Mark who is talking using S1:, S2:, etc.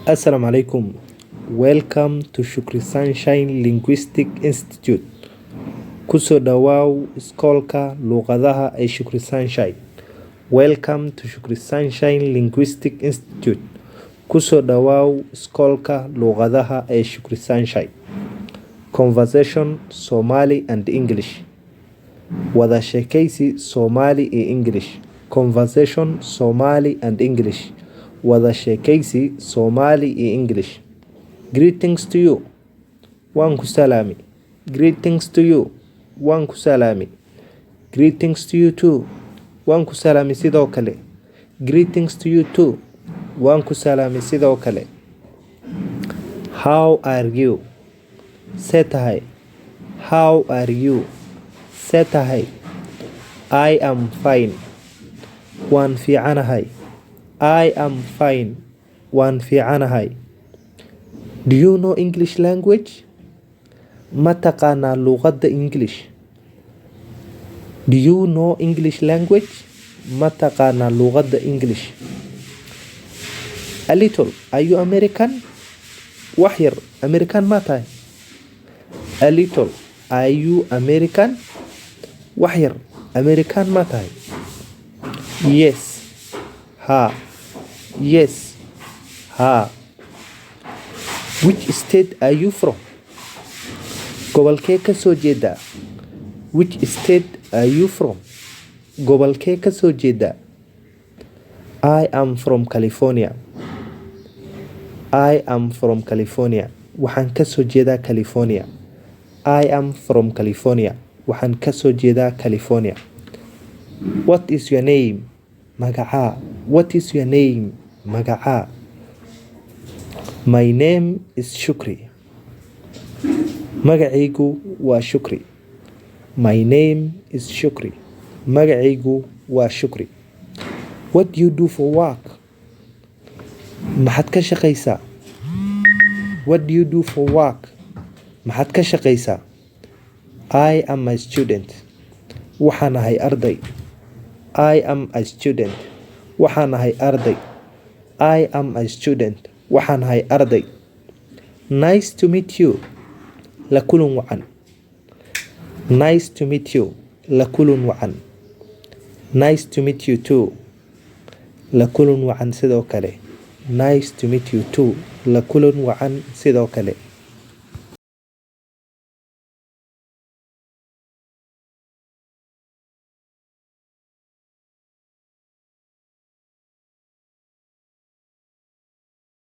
S1: Assalamu alaikum. Welcome to Shukri Sunshine Linguistic Institute. Kusoo dhawaaw iskoolka luqadaha ee Shukri Sunshine. Welcome to Shukri Sunshine Linguistic Institute. Kusoo dhawaaw iskoolka luqadaha ee Shukri Sunshine. Conversation Somali and English. Wadashekeysi Somali iyo English. Conversation Somali and English. Wadashekeysi Somali iyo English. Greetings to you. Waan ku salaami. Greetings to you. Waan ku salaami. Greetings to you too. Waan ku salaami sidoo kale. Greetings to you too. Waan ku salaami sidoo kale. How are you? See tahay. How are you? See tahay. I am fine. Waan fiicanahay. I am fine. Waan fiicanahay. Do you know English language? Ma taqaanaa luqadda English? Do you know English language? Ma taqaanaa luqadda English? A little. Are you American? Wax yar. American ma tahay? A little. Are you American? Wax yar. American ma tahay? Yes. Ha. Yes. Ha. Which state are you from? Gobolkee ka soo jeedaa? Which state are you from? Gobolkee ka soo jeedaa? I am from California. I am from California. Waxaan ka soo jeedaa California. I am from California. Waxaan ka soo jeedaa California. What is your name? Magacaa. What is your name? Magacaa. My name is Shukri. Magacaygu waa Shukri. My name is Shukri. Magacaygu waa Shukri. What do you do for work? Maxaad ka shaqaysaa? What do you do for work? Maxaad ka shaqaysaa? I am a student. Waxaan ahay arday. I am a student. Waxaan ahay arday. I am a student. Waxaan ahay arday. Nice to meet you. La kulan wacan. Nice to meet you. La kulan wacan. Nice to meet you too. La kulan wacan sidoo kale. Nice to meet you too. La kulan wacan sidoo kale.